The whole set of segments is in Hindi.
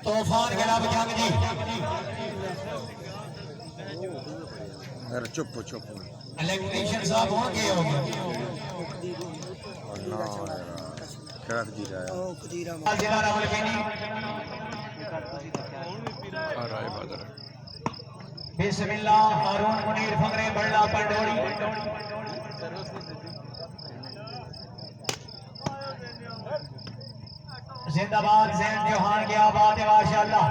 तूफान गिलाब जंग जी चुप चुप इलेक्ट्रीशियन साहब हो गए हो जिला रावलपिंडी बिस्मिल्लाह हारून मुनीर फंगरे बल्ला पंडोरी जिंदाबाद जैन चौहान की आबाद है माशाअल्लाह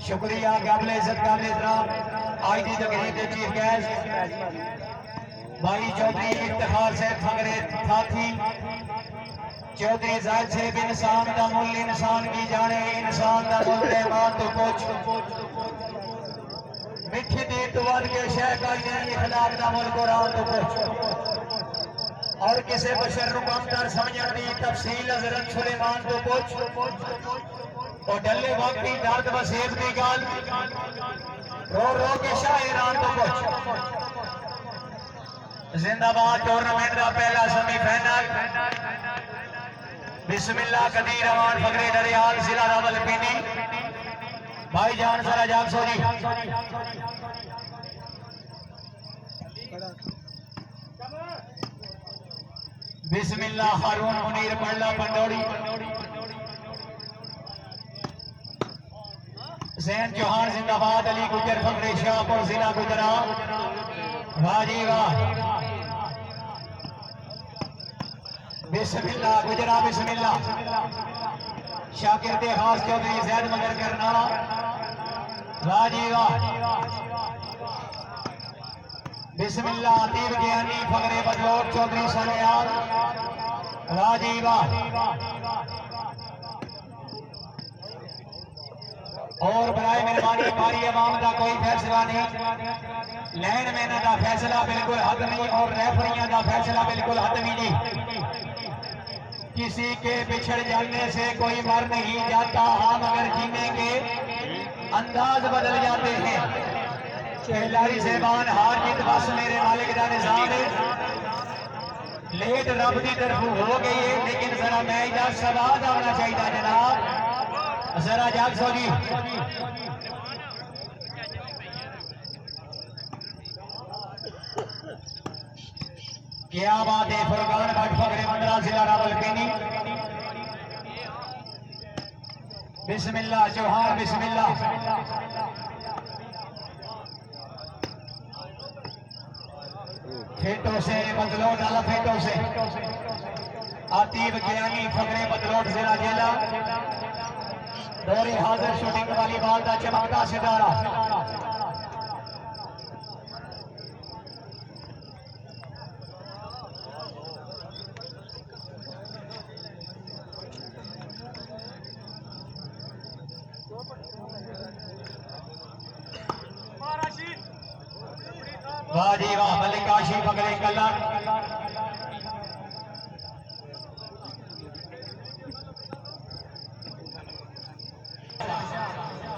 शुक्रिया काबिल इज्जत काबिल एहतराम आज की तकरीब के चीफ गेस्ट भाई चौधरी इफ्तिखार से फंगरे साथी चौधरी जायद से इंसान का मूल इंसान की जाने इंसान का मूल रहमान तो कुछ मिठी दी तो वन के शह का इखलाक का मूल कुरान तो कुछ और किसी बशर रुकामदार समझने की तफसील हजरत सुलेमान तो कुछ और डले वक्त की दर्द वसेब की गाल रो रो के शायरान तो कुछ जिंदाबाद टूर्नामेंट का पहला सेमीफाइनल बिस्मिल्लाह कदीर अमान फकरे दरियाल जिला रावलपिंडी भाईजान सरा जागसो जी बिस्मिल्लाह हारून मुनीर बल्ला पंडोरी जैन चौहान जिंदाबाद अली गुजर फकरे शाहपुर जिला गुजरात वाह जी वाह बिस्मिल्लाह गुजरा बिस्मिल्लाह शाकिर दे खास चौधरी जैद मगर करना वाह जी वाह बिस्मिल्लाह अतीब ज्ञानी फकरे बदलोर चौधरी सनियाल वाह जी वाह और बराए मेहरबानी हमारी अवाम का कोई फैसला नहीं लैन मैन का फैसला बिल्कुल हतमी और रेफरियां का फैसला बिल्कुल हतमी नहीं किसी के बिछड़ जाने से कोई मर नहीं जाता हाँ मगर जीने के अंदाज बदल जाते हैं खिलाड़ी सेबान हार जीत बस मेरे मालिक का निजाम है लेट रब की तरफ हो गई है लेकिन जरा मैच का सवाल आना चाहिए जनाब जरा जाग सो जी क्या बात है फुरकान भट्ट फकरे मंडला जिला रावलपिंडी बिस्मिल्लाह चौहान बिस्मिल्लाह फेटो से बदलोट आला फेटो से आतीब ज्ञानी फकरे बदलोट जिला जिला दौरे हाजिर शूटिंग वाली बाल का चमकता सितारा वाह जी वाह मल्लिकाशी पकड़े कलर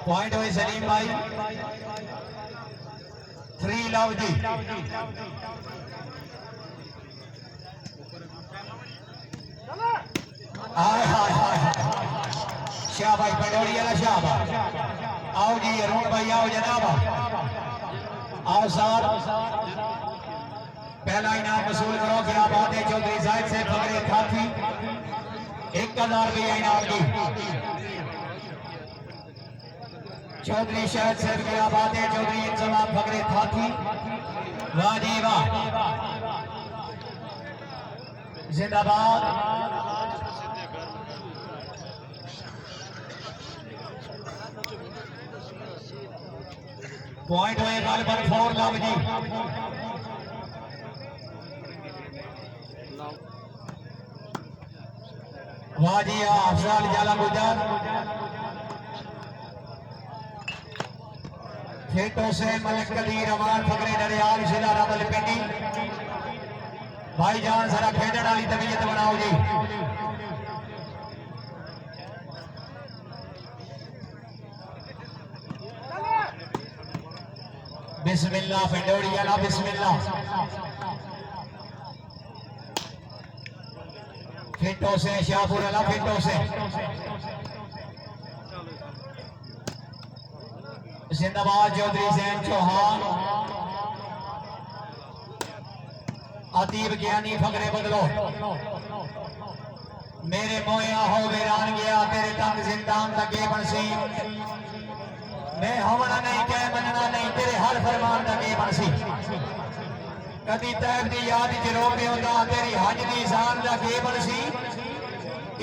पॉइंट हुई सलीम भाई 3 लव जी हाय हाय हाय शाह भाई पंडोरी वाला शाह भाई आओ जी अरुण भाई आओ जनाब आओ साथ पहला इनाम वसूल करो क्या बात है चौधरी जायद से फकरे साथी 1000 रुपया इनाम की चौधरी शहद से क्या बात है चौधरी इंतजाम फकरे साथी वाह जी वाह जिंदाबाद पॉइंट हुए गालबन 4 लव जी वाह जी अफजाल जाला गुजर खेतों से मलिक कदीर अमान फकरे दरियाल जिला रावलपिंडी भाईजान जरा खेडन वाली तबीयत बनाओ जी बिस्मिल्लाह पंडोरी वाला बिस्मिल्लाह फिटो से शाहपुर वाला फिटो से जिंदाबाद चौधरी सैन चौहान अतीब ज्ञानी फकरे बदलो मेरे मोया हो वीरान गया तेरे तंग जिंदान तके बनसी मैं होना नहीं कह मनना नहीं तेरे हर फरमान तके बनसी कदी तैब दी याद च रो पे होंदा तेरी हज दी शान दा के बनसी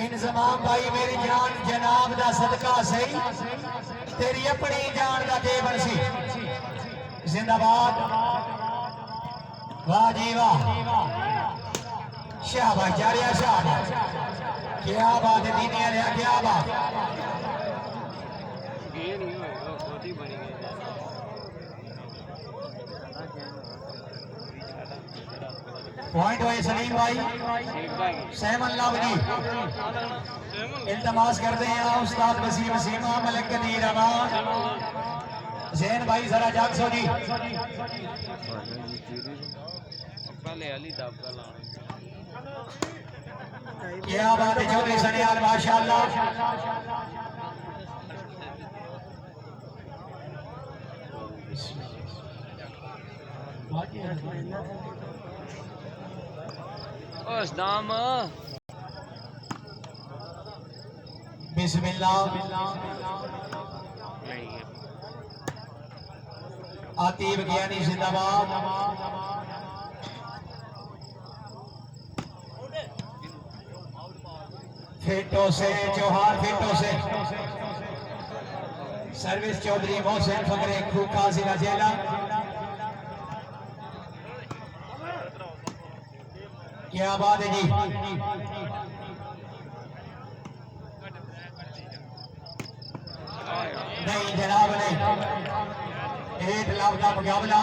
इंजमाम भाई मेरी जान जनाब दा सदका सही तेरी अपनी जान दा के बनसी जिंदाबाद वाह जी वाह शाबाश जारिया शाबाश क्या बात है दीनी अलिया क्या बात पॉइंट हुए सलीम भाई सहमन लाभ जी इल्तमास करते हैं उस्ताद वसीम सीमा मलिक कदीर अमान जैन भाई जरा जाग सो जी क्या बात है चौधरी सनियाल माशाअल्लाह दाम बिस्मिल्लाह आतीब ज्ञानी जिंदाबाद फिटो से चौहान फिटो से सर्विस चौधरी मोहसिन फकरे खूका जिला जेला क्या बात है जी नहीं जनाब नहीं एक लाभ का मुकाबला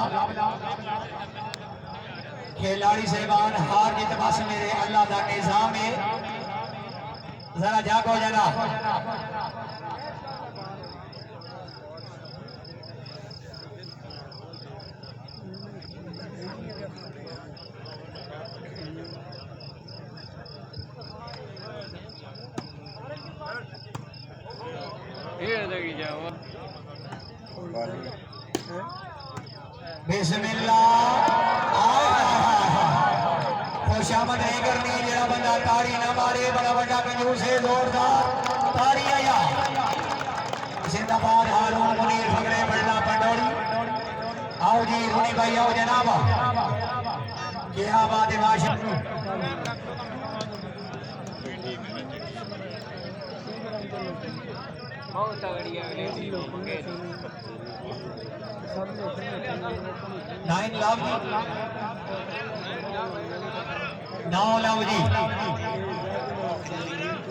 खिलाड़ी साहिबान हार जीत बस मेरे अल्लाह का निजाम है जरा जागो जरा खुशामद नहीं करनी जरा बंदा तारी ना मारे बड़ा बड़ा कंजूस है जोरदार तारी आया जिंदाबाद हारून मुनीर फकरे बल्ला पंडोरी आओ जी रूनी भाई आओ जनाब क्या बात है माशा नाइन लाभ नौ लाभ जी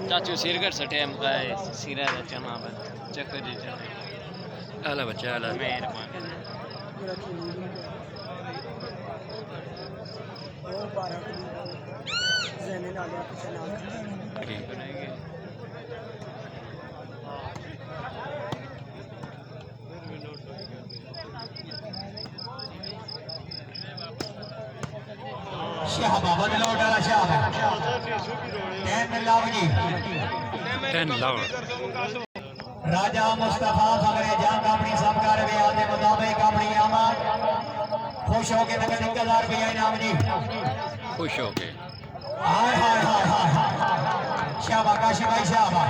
चाचू सिरगढ़ से टाइम का है सिरा दा चमा बन चक्कर जी चले आला बच्चा आला मेहरबानी और 12 ज़हन ना लिया पीछे ना बनाएंगे शाहबा बदलो डाला शाहबा 10 लाभ जी 10 लाव राजा मुस्तफा फकरे जंग अपनी सबकार बयान के मुताबिक अपनी आमद खुश होके नगद 1000 रुपया इनाम जी खुश हो के हाय हाय हाय हाय शाहबा काशी भाई शाहबा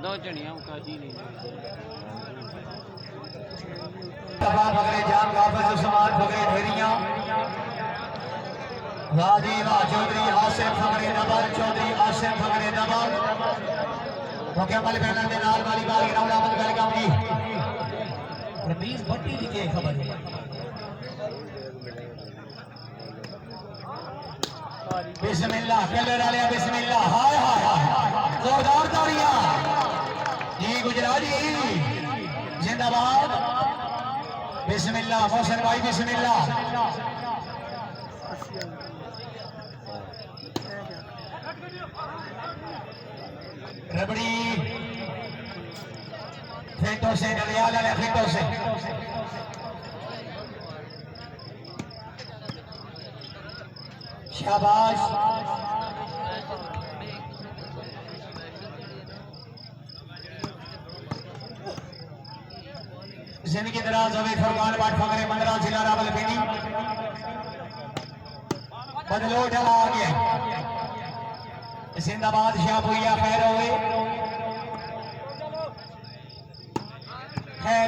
दो जणियां का जी नहीं मुस्तफा फकरे जंग हाफिज उस्मान फकरे ढेरियां वादी वाह चौधरी आसिफ फकरे नबर चौधरी आसिफ फकरे नबर मुकम्मल बैनर के नाल वाली बाल ग्राउंड आमद वेलकम जी रमीज भट्टी जी के खबर है बिस्मिल्लाह कलर वाले बिस्मिल्लाह हाय हाय हाय जोरदार तालियां जी गुजरात जी जिंदाबाद बिस्मिल्लाह मोहसिन भाई बिस्मिल्लाह रबड़ी फेंटो से डलियाल वाले फेंटो से शाबाश जिंदगी दराज हवे फरमान बाट फकरे मंदरा जिला रावलपिंडी बदलो डला आ गया जिंदाबाद शाहपुरिया खैर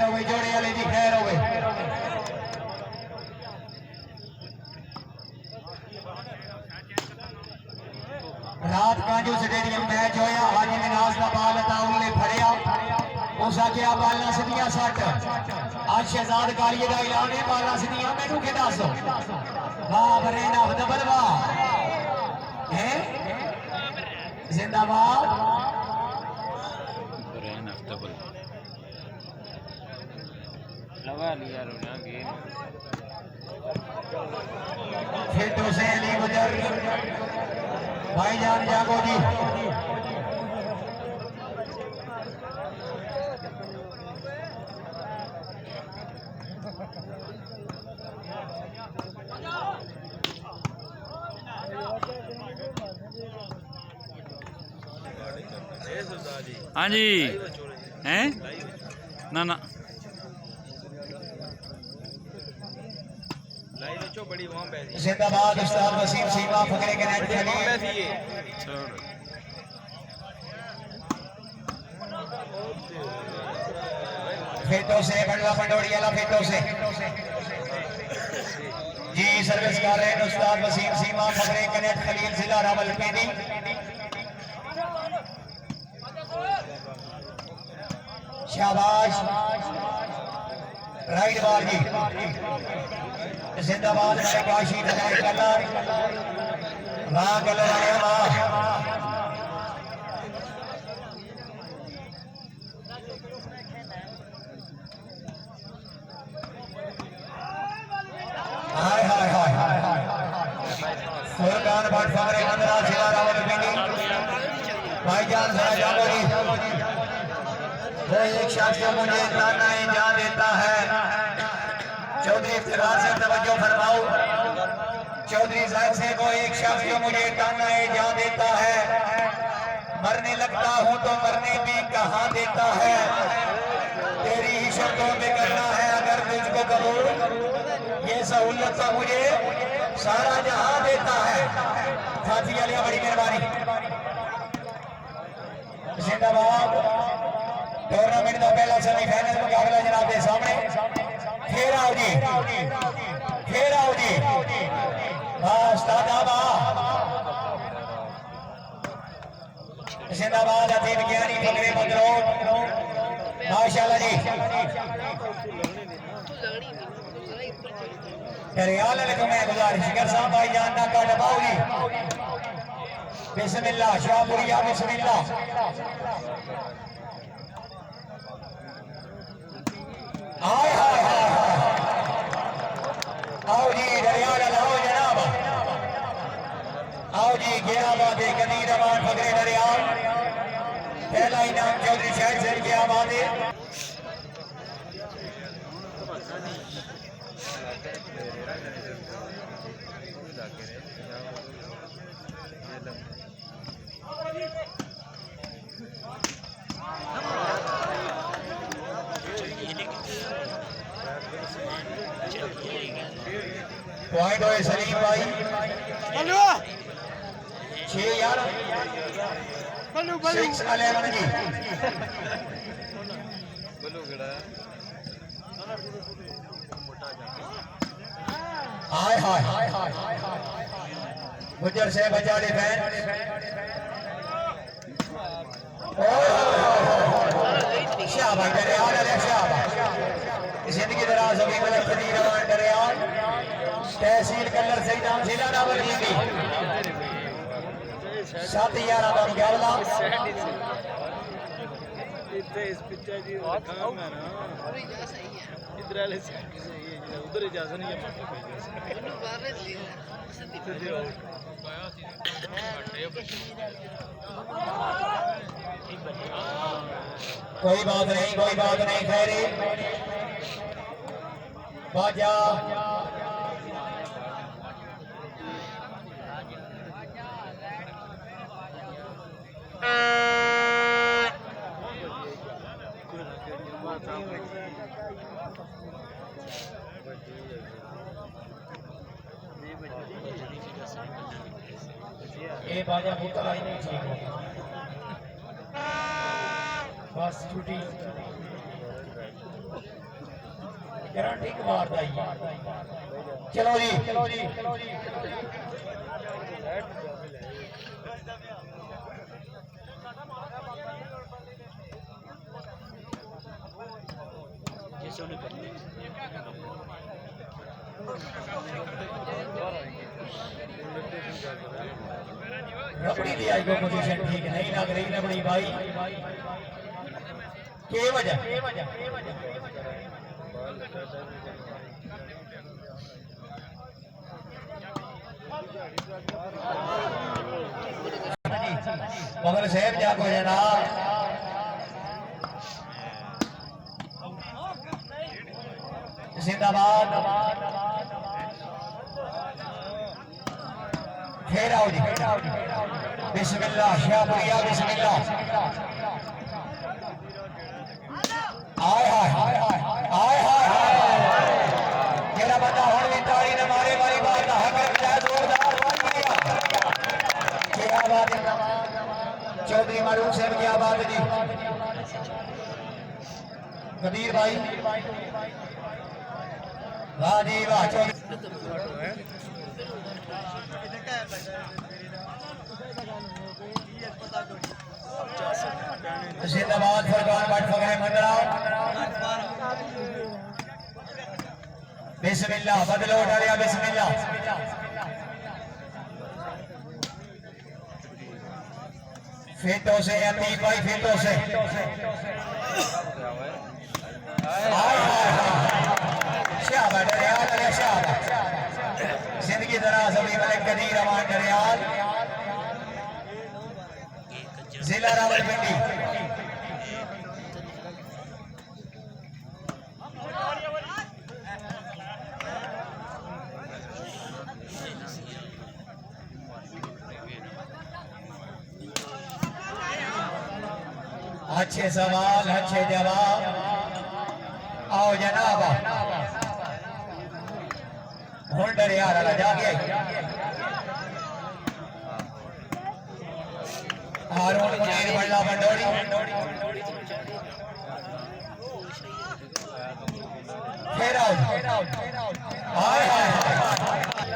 होवे जोड़े वाले जी खैर होवे रात कांजू स्टेडियम मैच होया हाजी मिनाज का बाल अताउल ने फड़िया उस आखिया बालना सिद्धियां सट आज शहजाद कालिए का ऐलान है बालना सिद्धियां मैनू के दस वाह बरेन ऑफ डबल वाह हैं जिंदाबाद बरेन ऑफ डबल लगा लिया रोना गेम फिर तो से अली गुजर भाईजान जागो जी हाँ जी हैं ना ना जिंदाबाद उस्ताद वसीम सीमा फकरे के नेट खेली फेटो से बंडला पंडोड़ी वाला फेटो से जी सर्विस कर रहे हैं उस्ताद वसीम सीमा फकरे के नेट खलील जिला रावलपिंडी शाबाश राइट बार जी जिंदाबाद मेरे काशी लगाए कलर वाह कलर आया वाह हाय हाय हाय हाय फुरकान भट्ट फकरे मंदरा जिला रावलपिंडी भाईजान जरा जागो जी वो एक शख्स जो मुझे इतना नहीं जान देता है चौधरी इफ्तिखार से तवज्जो फरमाओ चौधरी साहब से को एक शख्स जो मुझे ताना है जान देता है मरने लगता हूं तो मरने भी कहां देता है तेरी ही शर्तों पे करना है अगर तुझको कबूल ये सहूलत तो मुझे सारा जहां देता है साथी वाले बड़ी मेहरबानी जिंदाबाद टूर्नामेंट का पहला सेमीफाइनल मुकाबला जनाब के सामने फिर आओ जी जिंदाबाद अतीब ज्ञानी फकरे मदरों माशाल्लाह जी दरियाल को मैं गुजारिश कर साहब भाई जान ना का दबाओ जी बिस्मिल्लाह शाहपुरिया बिस्मिल्लाह हाय हाय हाय आओ जी दरियाल लाओ जनाब आओ जी गिराबाद कदीर अमान फकरे दरियाल पहला इनाम चौधरी शहर से के आबादी पॉइंट होए सलीम भाई 6 यार 6-11 जी हाय हाय गुजर से बचा डिफेंस शाबाश दरियाल शाबाश जिंदगी दराज होगी मलक खदीर अमान दरियाल तहसील कलर से नाम जिला रावलपिंडी 7-11 का मुकाबला उधर इजाजत नहीं कोई बात नहीं खैरी बाजा ये बाजा पुत्र आई नहीं ठीक होगा बस छुट्टी गारंटी मार दी चलो जी जैसे उन्हें करने रबड़ी की आई को पोजीशन ठीक नहीं लग रही रबड़ी भाई के वजह मगर साहब जाको जनाब जिंदाबाद फिर आओ जी बिस्मिल्लाह शाहपुरिया बिस्मिल्लाह आय हाय हाय हाय जेड़ा बंदा हुण भी ताड़ी न मारे वाली बात दा हक रखदा जोरदार क्या बात है चौधरी मारूफ साहब क्या बात है जी कबीर भाई वाह जी वाह जिंदाबाद फरमान भट्ट फकरे मंडला बिस्मिल्लाह बदलो उठाया बिस्मिल्लाह फेटों से अतीक भाई फेटों से शाबाश दरियाल अरे शाबाश जिंदगी दराज अभी मलिक कदीर अमान दरियाल जिला रावलपिंडी अच्छे सवाल अच्छे जवाब आओ जनाब होल्डर यार जागे हारून मुनीर बल्ला बंडोरी फिर आओ हाय हाय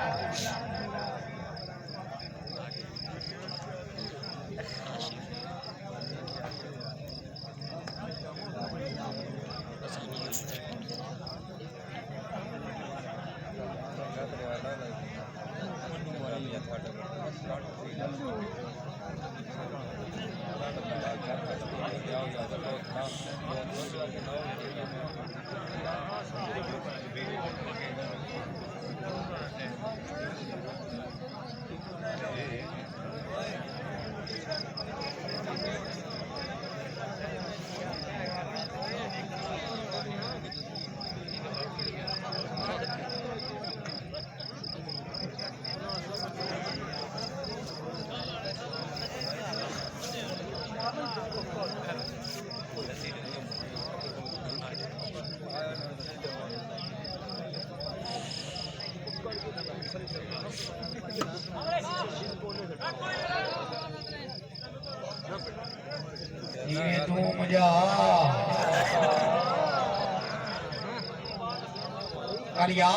ये तू मुझा करिया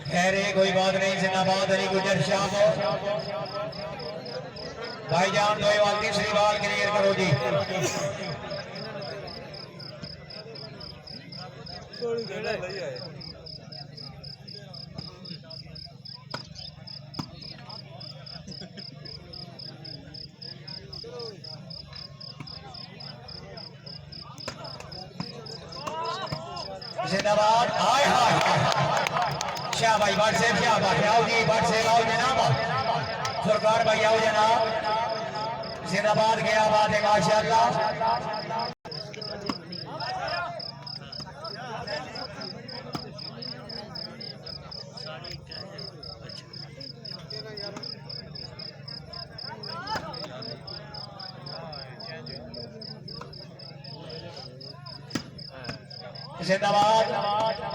खैर कोई बात नहीं जिंदाबाद अली गुजर शाह भाईजान दो बाल तीसरी बाल क्लियर करो जी जिंदाबाद हाय हाय शाह भाई बाट से क्या बात आओ जी बाट से आओ जनाब फुरकार भाई आओ जनाब जिंदाबाद क्या बात है माशाअल्लाह जिंदाबाद।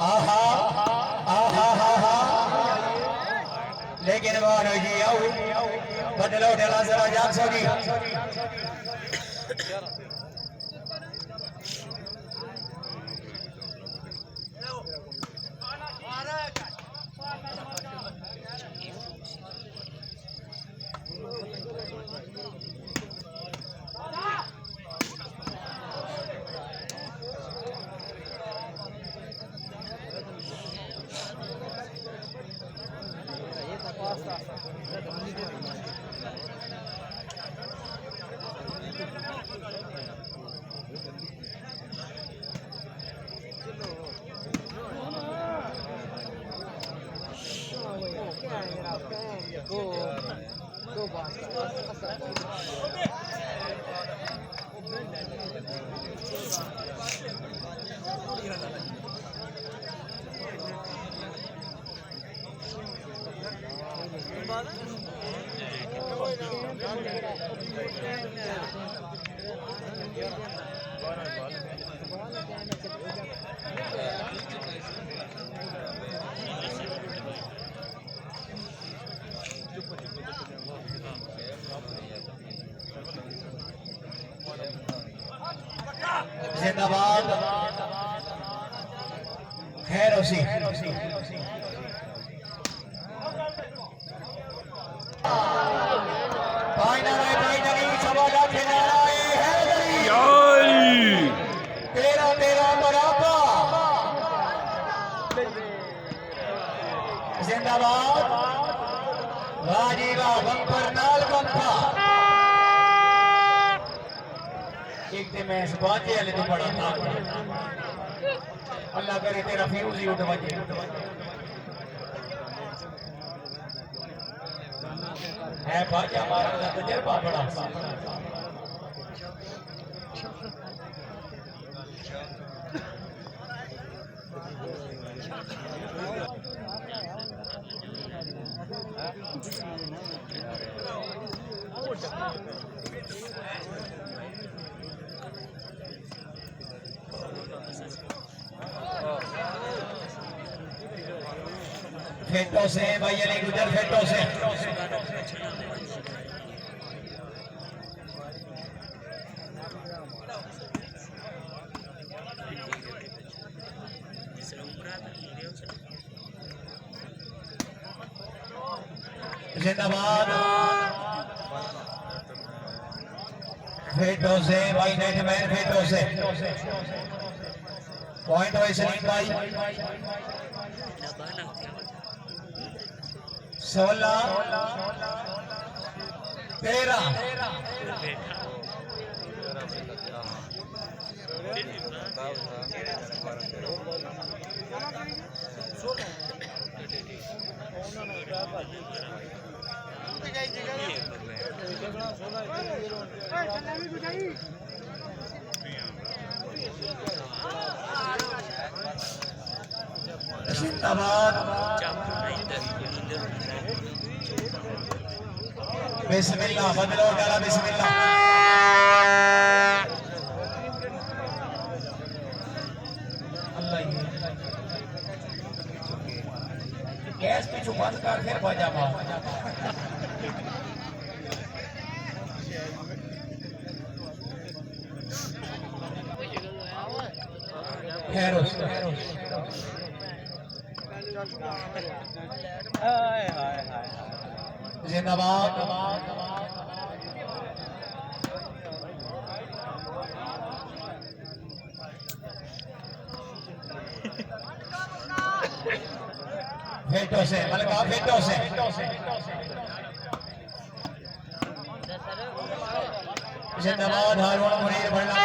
आहा आहा आहा, लेकिन मानो जी आओ बदलो ढला जरा जाग सोगी। जिंदाबाद। खैर उसी तेरा तेरा बराबर। जिंदाबाद। वाजीवा बंपर नाल बंपा एक दिन मैं इस बाजे वाले तो बड़ा था। अल्लाह करे तेरा फ्यूज ही उठ बजे। है बाजा हमारा तजर्बा बड़ा। फेटों से भाई अली गुजर फेटों से जिंदाबाद। फेटों से भाई नेटमैन फेटों से पॉइंट वाइज सलीम भाई 16 13 जिंदाबाद। बिस्मिल्लाह बदलो डाला बिस्मिल्लाह। अल्लाह गैस पे छुपा कर फिर बजा मार। खैरोस जिंदाबाद। फेटों से मलका फेटों से जिंदाबाद। हारून मुनीर भरना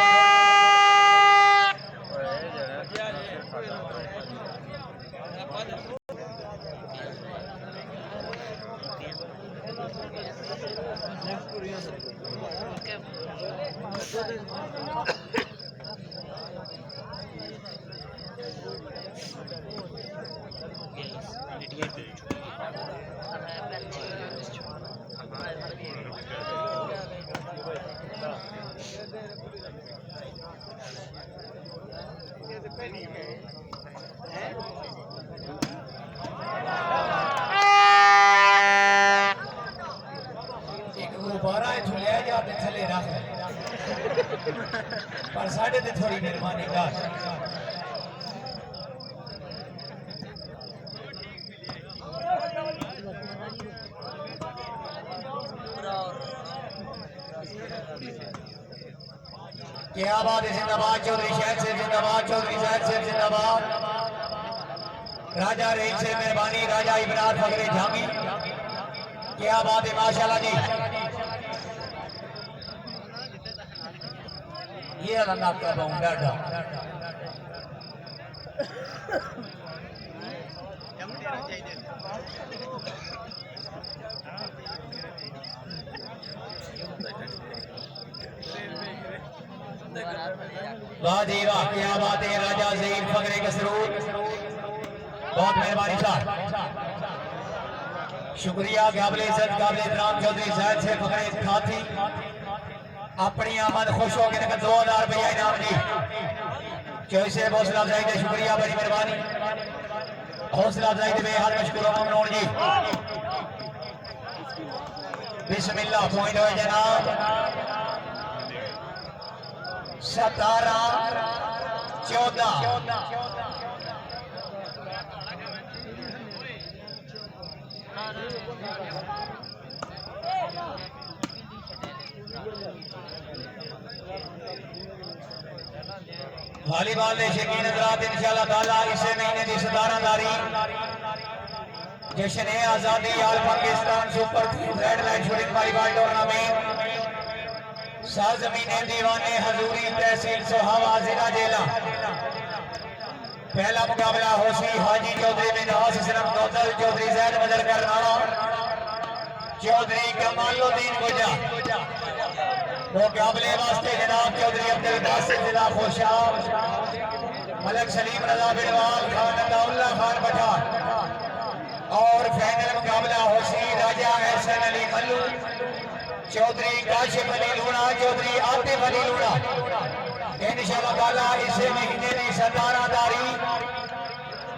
Yes, साढ़े ते थोड़ी मेहरबानी कर। क्या बात है, जिंदाबाद चौधरी शहर से, जिंदाबाद चौधरी शहर से, जिंदाबाद। राजा रहीम से मेहरबानी, राजा इमरान फखरे झांगी। क्या बात है, माशाल्लाह जी। ये अल्लाह का डाटा वाह जी वाह, क्या बात है। राजा ज़हीर फखरे कसरूर, बहुत मेहरबानी साहब, शुक्रिया। काबिल इज्जत काबिल एहतराम चौधरी साहब से फखरे खाती अपनी आमद खुश हो के 2000 रुपया इनाम जी। चौधरी से हौसला अफजाई का शुक्रिया, बड़ी मेहरबानी। हौसला अफजाई के बेहद मशकूर ममनून जी। बिस्मिल्लाह, पॉइंट हो जनाब 17-14। वॉलीबॉल ने शकीन हजरात इंशाअल्लाह ताला इसे महीने की 17 तारीख जश्न आजादी आल Pakistan super 3 red line shooting volleyball tournament सरजमीन दीवाने हजूरी तहसील सोहावा जिला जेला। पहला मुकाबला होशी हाजी चौधरी बिन हासिम नौतल चौधरी जैद मदर करनाला चौधरी कमालुद्दीन गुजा। मुकाबले वास्ते जनाब चौधरी अब्दुल बासित जिला खुशाब, मलक सलीम रजा बिरवाल खान अताउल्लाह खान पठान। और फाइनल मुकाबला होशी राजा एहसन अली मल्लू चौधरी काशिफ अली लूणा चौधरी आतिफ अली लूणा। इंशाअल्लाह ताला इसे महीने की 17 तारीख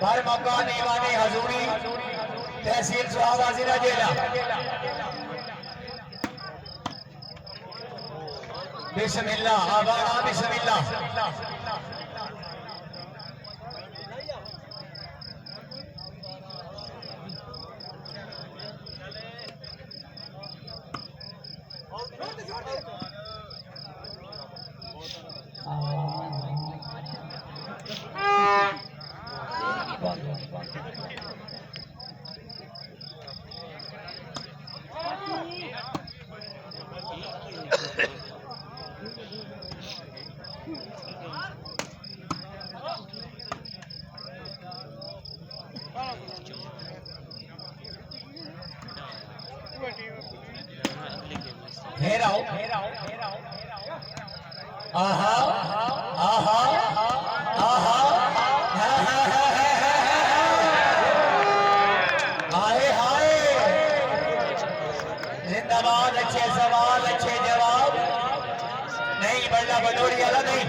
पर मौका दीवाने हजूरी तहसील सोहावा जिला जेला। बिस्मिल्लाह आवाज़ बिस्मिल्लाह। घेराओ आहा आहा आहा हाय हाय। जिंदाबाद, अच्छे सवाल अच्छे जवाब। नहीं बल्ला बटोरी वाला नहीं।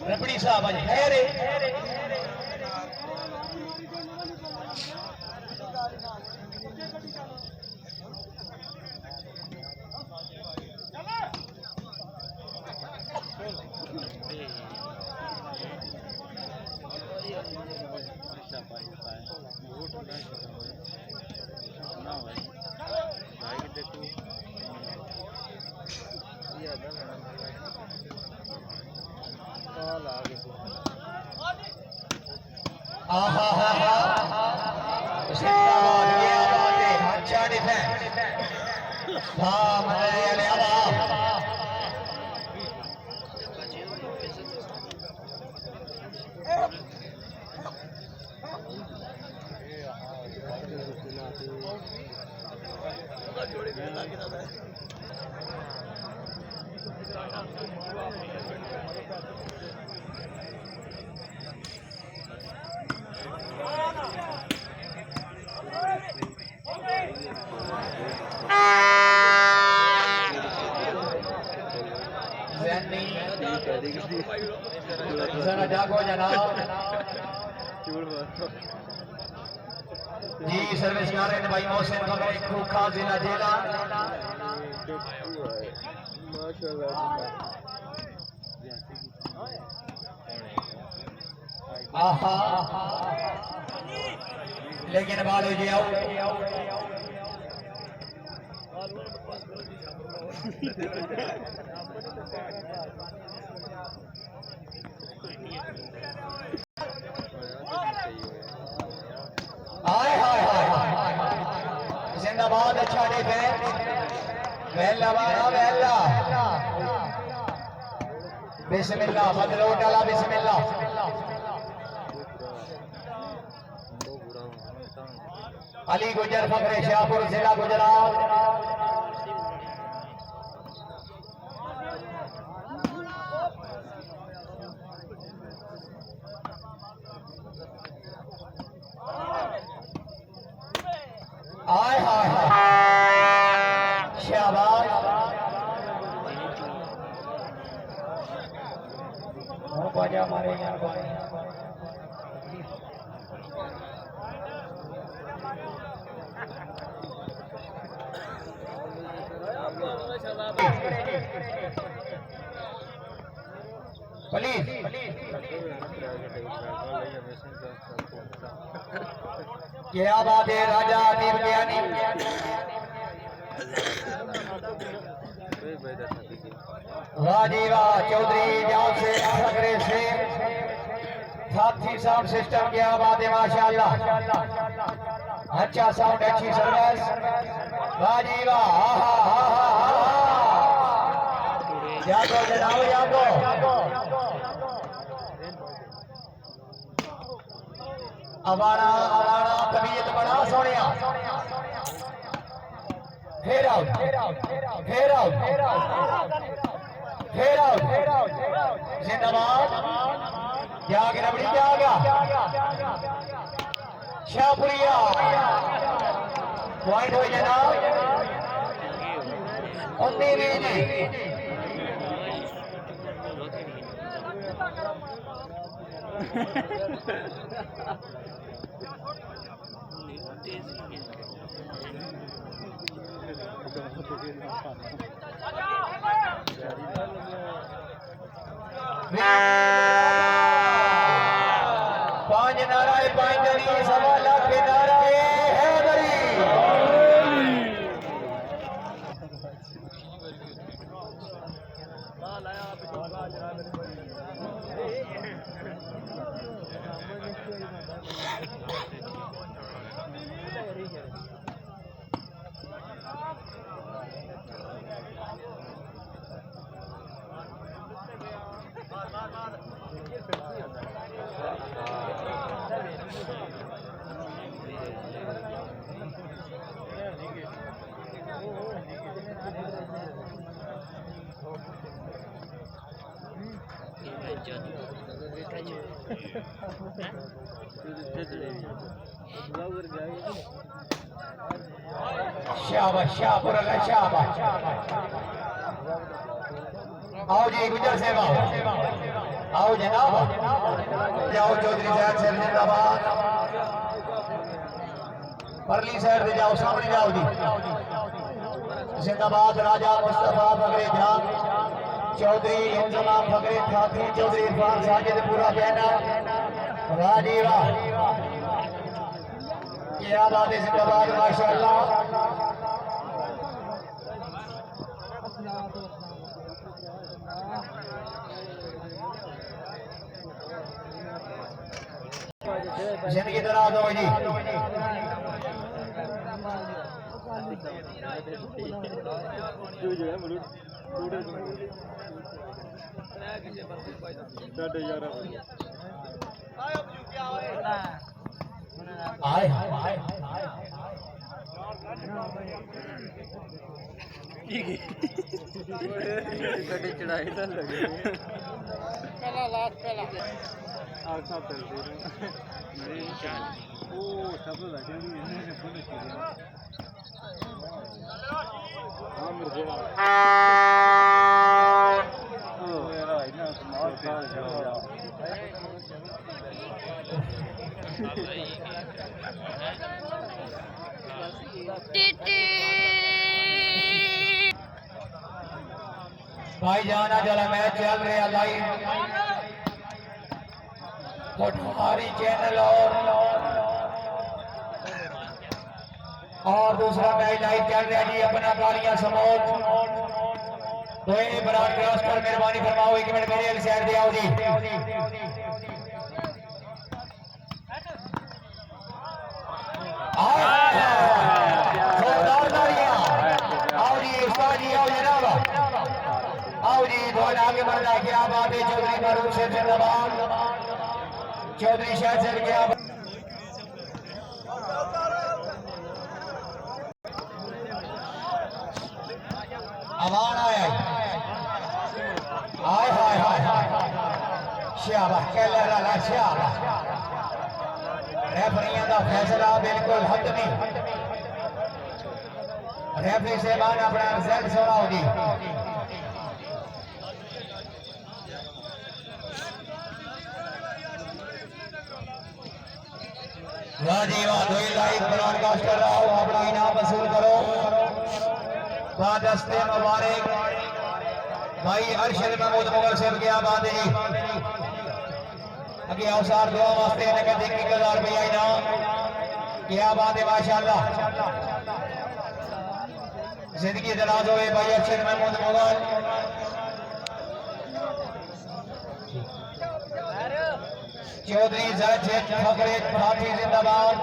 रबड़ी साहब आज है रे। अच्छा डिफेंस जी सर्विस कर रहे हैं भाई मोहसिन फकरे खूखा जिला जिला आहा लेकिन बालो जी आओ हाय हाय हाय जिंदाबाद अच्छा डिफेंस वेला वाला वेला बिस्मिल्लाह बदलो डाला बिस्मिल्लाह अली गुजर फकरे शाहपुर जिला गुजरात आय हाय हाय शाबाश हो बाजा मारे यार प्लीज क्या बात है राजा अदीब ज्ञानी वाह जी वाह चौधरी जाओ से फकरे से साथी साउंड सिस्टम क्या बात है माशाल्लाह अच्छा साउंड अच्छी सर्विस वाह जी वाह जागो जनाओ जागो अवाना अवाना तबीयत बड़ा सोनिया फेर आउट फेर आउट फेर आउट जिंदाबाद जाग रबड़ी जागा शाहपुरिया पॉइंट हो जनाब 19 पांच नाराय पांच जनी सवा लाख नाराय हैदरी शाबाश शाहपुर शाबाश आओ जी गुजर सेवा आओ जनाब जाओ चौधरी साहब से जिंदाबाद परली साइड से जाओ सामने जाओ जी जिंदाबाद राजा मुस्तफा फकरे जान चौधरी इंतजाम फकरे ठाकुर चौधरी इरफान साजिद पूरा बहना वाह जी वाह क्या बात है जिंदाबाद माशाअल्लाह जिंदगी दराज हो जी आए गड्डी चढ़ाई तो लगे पहला लास्ट पहला आसा चलती ओ सब लगे इन्होंने बोले हां मेरे ओ मेरा इतना स्मार्ट था भाई जाना जरा मैच चल रहा लाइव कोठारी चैनल और दूसरा मैच लाइव चल रहा जी अपना कालिया समोच तो ये ब्रॉडकास्टर मेहरबानी फरमाओ 1 मिनट मेरे साइड दे आओ जी आओ जी उस्ताद जी आओ जनाब आओ जी बोल आगे बढ़ना क्या बात है चौधरी मारूफ से जिंदाबाद चौधरी शाह से क्या आवाज आया हाय हाय हाय शाबाश कहला शाबाश रेफरियां का फैसला बिल्कुल हक नहीं रेफरी साहबान अपना रिजल्ट सुनाओ जी वाह जी वाह दो लाइव ब्रॉडकास्ट कर रहा हूं अपना इनाम वसूल करो दस्ते मुबारक भाई अरशद महमूद मुगल साहब क्या बात है जी अगे अवसर दुआ वास्ते नगद 1000 रुपया इनाम क्या बात है माशाअल्लाह जिंदगी दराज होए भाई अरशद महमूद मुगल चौधरी जज फकरे फाटी जिंदाबाद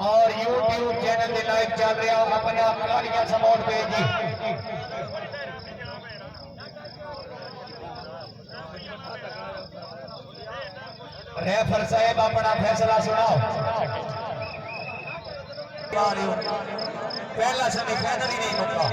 और YouTube चैनल पे लाइव चल रहा हूं अपना कालिया समोट पे जी रेफर साहब अपना फैसला सुनाओ पहला सेमीफाइनल ही नहीं होता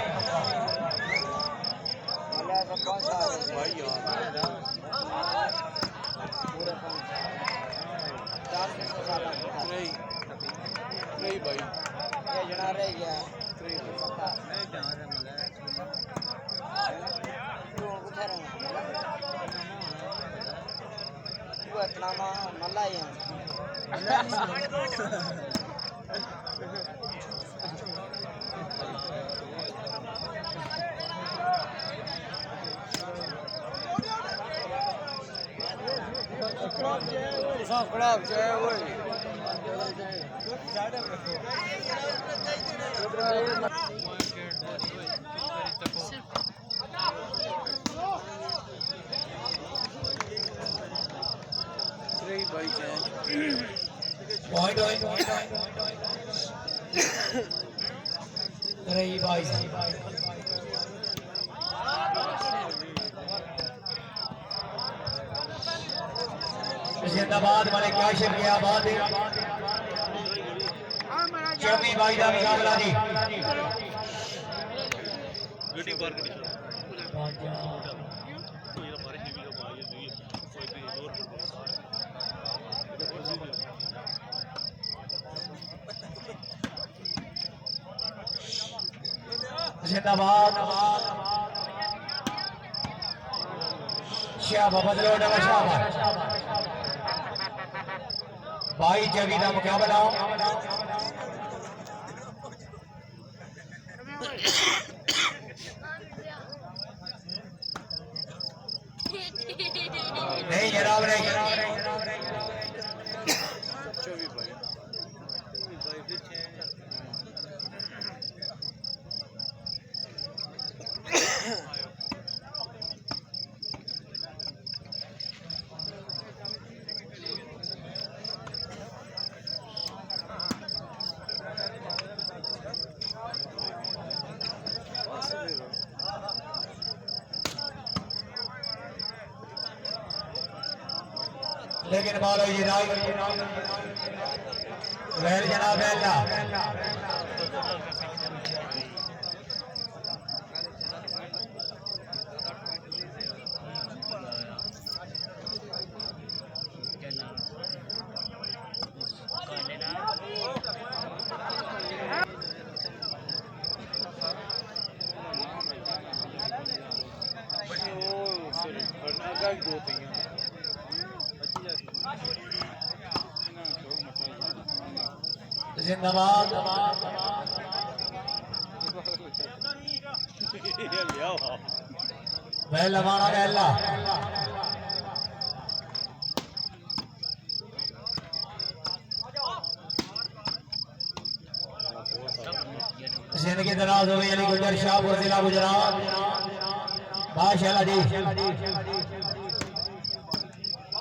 नहीं भाई ये जना रह गया नहीं जहाँ से मिला तू उठा रहा तू इतना मल्ला ही सब खराब जाए वही रही भाई जिंदाबाद वाले क्या शिव क्या बात है चौमी भाई का मुकाबला जी जिंदाबाद शाबा बदलो डबा शाबा भाई जबी का मुकाबला नहीं जनाब नहीं लेकिन मारो ये राय वैल जनाब दो जिंदाबाद। पहला माना पहला जिंदगी दराज हो गई अली गुजर शाहपुर जिला गुजरात बादशाह जी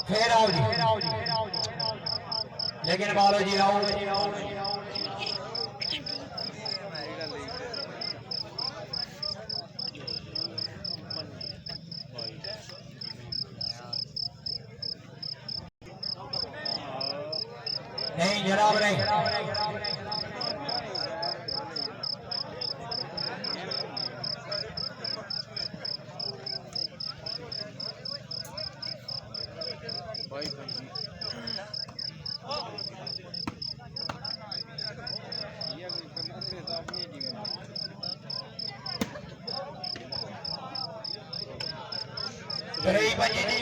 फिर आओ जी लेकिन बालो जी आओ नहीं जनाब नहीं रही बजी जी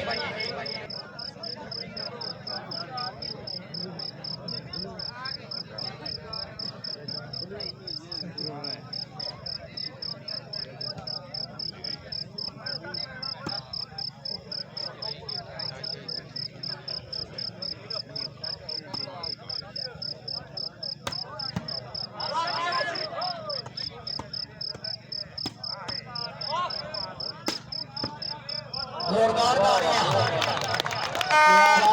जोरदार तालियां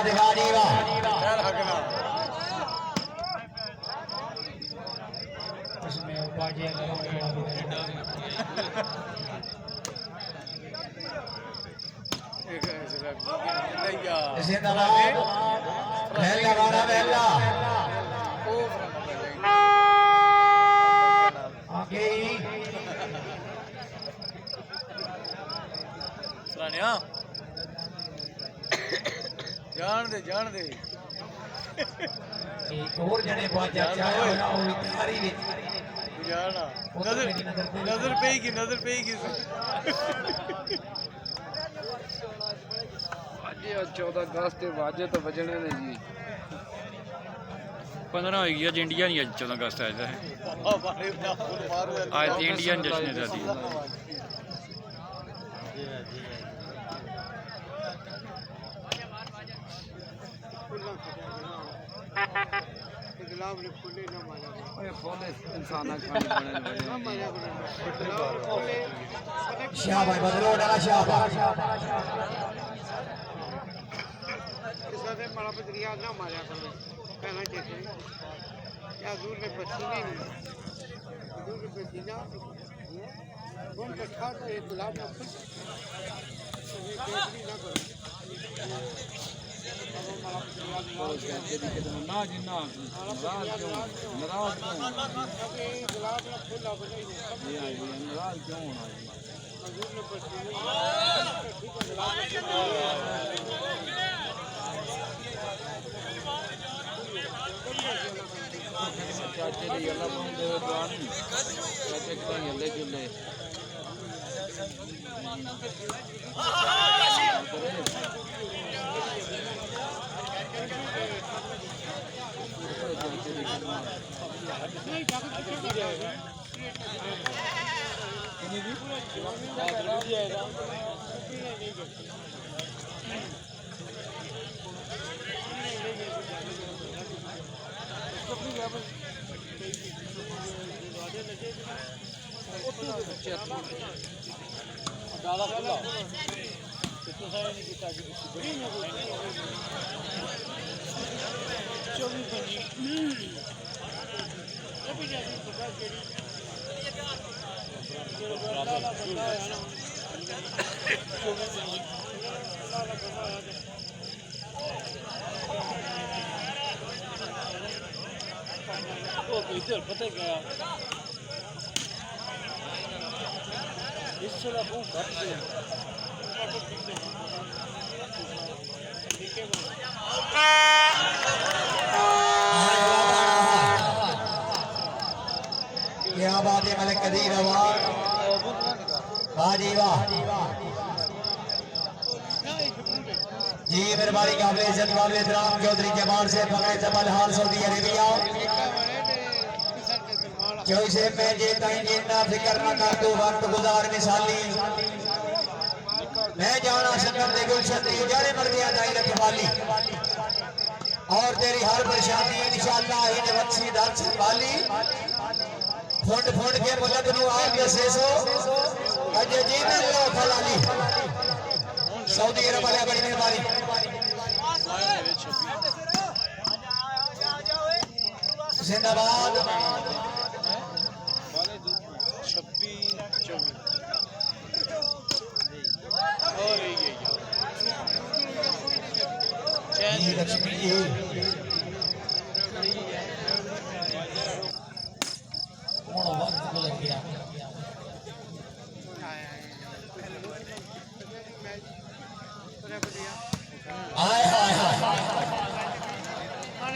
दिखा दी वाह इसमें बाजियां जिंदाबाद पहला वाला पहला आगे जान दे एक और जने बाजा चाया होना वो इतारी विच जाना नजर पेगी ਅੱਜ 14 ਅਗਸਤ ਤੇ ਵਾਜੇ ਤਾਂ ਵਜਣੇ ਨੇ ਜੀ 15 ਹੋ ਗਈ ਅੱਜ ਇੰਡੀਆ ਨਹੀਂ ਅੱਜ 14 ਅਗਸਤ ਅੱਜ ਦਾ ਅੱਜ ਤੇ ਇੰਡੀਅਨ ਜਸ਼ਨ ਹੈ ਸਾਡੀ शाबाश बदलो डाला शाबाश मारा पत्रिया ना मारा करो पहला देखे या दूर में पसीने नहीं दूर में पसीना कौन कट्ठा तो एक गुलाब ना फूल ये केसरी ना करो ना जिन्ना नाराज क्यों गुलाब ना फूल आप नहीं नाराज क्यों होना दूर में पसीने चाचे की गल पाते चाचे कहीं हले चुले इधर पता क्या इससे ला बहुत घट गया क्या बात है मलिक कदीर अवार वाह जी वाह जी मेहरबानी काबिल इज्जत काबिल एहतराम चौधरी जमाल से पकड़े जबल हाल सऊदी अरेबिया से मैं जे ताई जिन्ना फिक्र न कर दो वक्त गुजार मिसाली मैं जाना संगत दे गुलशन दी जारे मर्दियां दाई रखवाली और तेरी हर परेशानी इंशाअल्लाह इन वक्सी दर संभाली फुंड फुंड के मुल्क नु आप दसे सो अजे जी ने लो फलाली सऊदी अरब वाले बड़ी मेहरबानी जिंदाबाद 26-24 और ये लक्ष्मी जी कौन वक्त को लग गया आए हाय हाय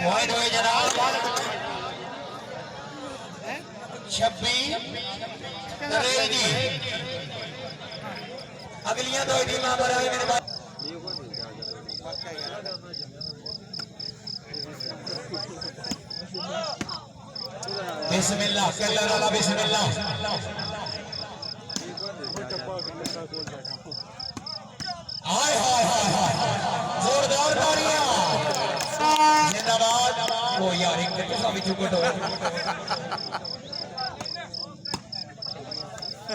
पॉइंट हुए जनाब 26 दरेल जी अगलियां दो टीमां बराबर मेरे पास बिस्मिल्लाह कल्ला वाला बिस्मिल्लाह हाय हाय हाय हाय जोरदार तालियां जिंदाबाद ओ यार एक तो सब चुकट हो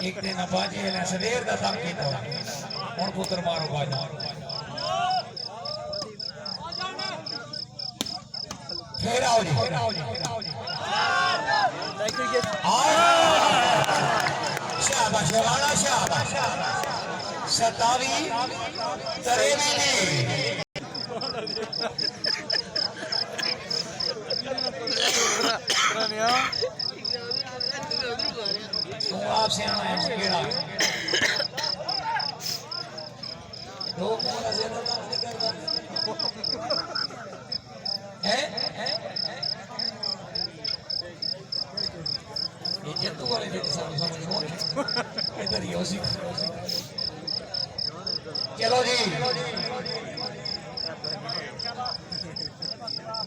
एक दिन बाजी ने सवेर दा तंग कीता हुन पुत्र मारो बाजा फिर आओ जी शाबाश वाला शाबाश 27 तरेवी तू आपसे आना है केड़ा दो मोरा से तो काम नहीं करता है ये जंतु वाले जो समझ हो इधर ही होसी चलो जी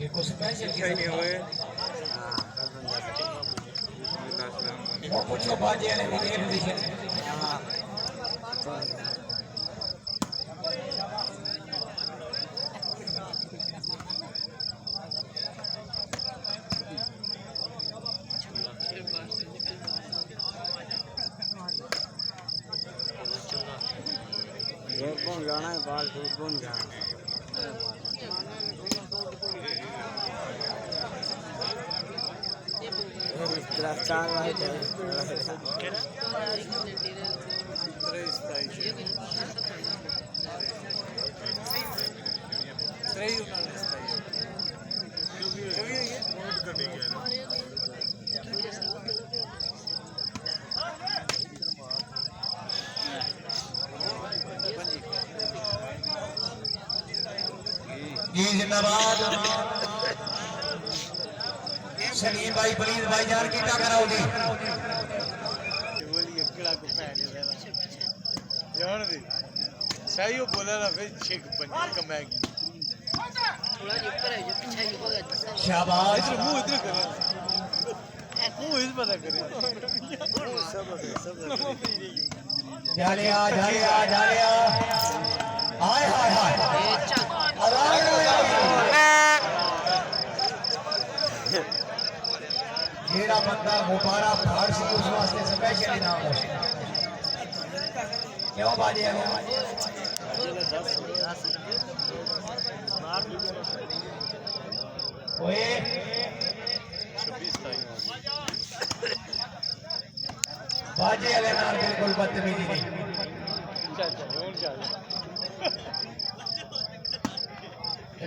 ये कुछ स्पेशल किए हुए और पूछो बाजी वाले मुझे दिखे कौन जाना है बाल कौन जाना चार वाइट है जी जिंदाबाद सलीम भाई प्लीज भाई जान की कराओ जी सही हो बोला ना फिर छेक बन कमाएगी थोड़ा ऊपर है जो पीछे ही होगा शाबाश इधर मुंह इधर कर मुंह इस पता करे जालिया हाय हाय हाय जेड़ा बंदा मुबारा फाड़ सी उस वास्ते स्पेशल इनाम हो क्यों बाजी ओए 26 बाजी वाले नाल बिल्कुल बदतमीजी नहीं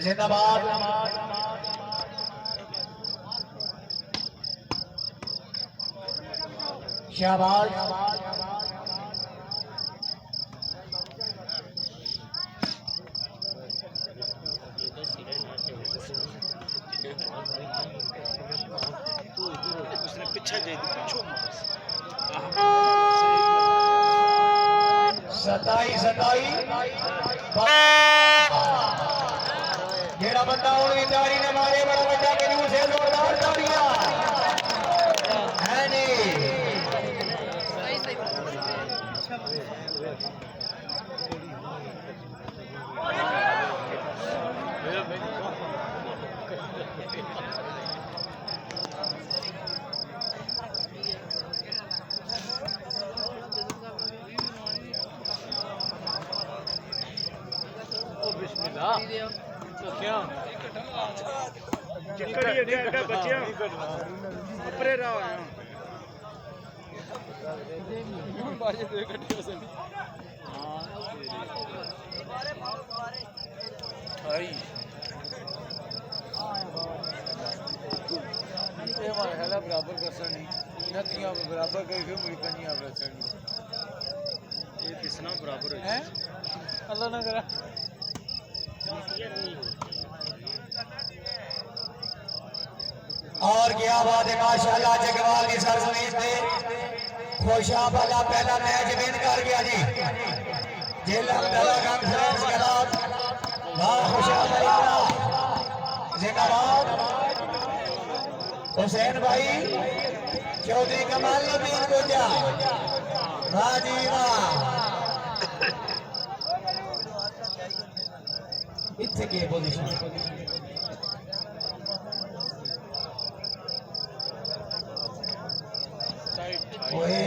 जिंदाबाद शाबाश उसने पीछे दे दी पीछे 27 जेड़ा बंदा उनकी तारी ने मारे बड़ा बच्चा के मुंह से जोरदार तालियां है ने चिकड़ी अगे अगे बच्चियां ऊपरे रहो बाजे दो इकट्ठे हो सके आई ये मार हला बराबर करसनी नतियां बराबर करके मुड़ी कनिया बरसनी ये किसना बराबर है अल्लाह ना करा और क्या बात है माशाल्लाह जगवाल की सरजमीन पे खुशाब वाला पहला मैच विन कर गया जी जिला कॉन्फ्रेंस क्लब वाह खुशाब वाला जिंदाबाद हुसैन भाई चौधरी कमाल नबीन गोजा वाह जी वाह इत्थे के पोजीशन ओए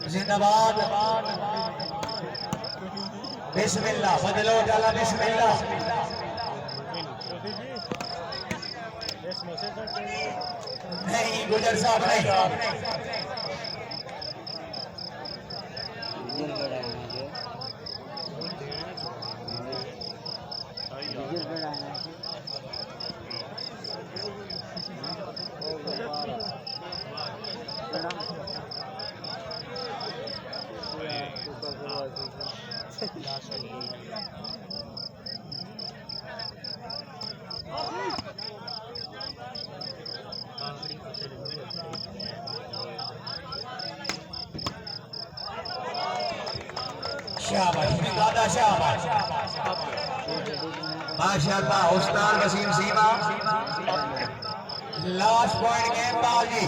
जिंदाबाद बिस्मिल्लाह बदलो डाला बिस्मिल्लाह नहीं गुजर साहब नहीं शाबाश दादा शाबाश माशाल्लाह उस्ताद वसीम सीमा लास्ट पॉइंट गेम बॉल जी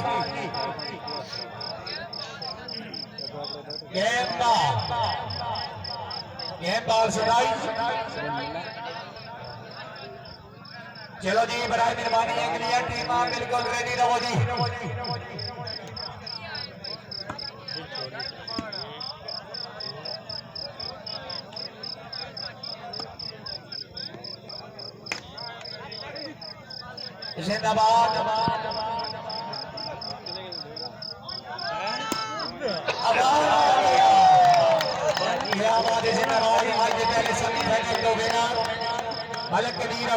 गेम बॉल सुनाई चलो जी बराए मेहरबानी अगली टीम आप बिल्कुल रेडी रहो जी जिंदाबाद जिंदाबाद आज के पहले सेमीफाइनल को विनर मलक कबीर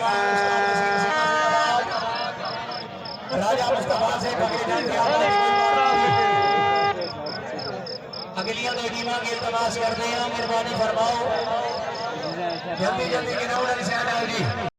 राजा मुस्तफा से अगलियां दो टीम की इल्तमास करते हैं मेहरबानी फरमाओ जल्दी जल्दी के नौड़ा निशान आओ जी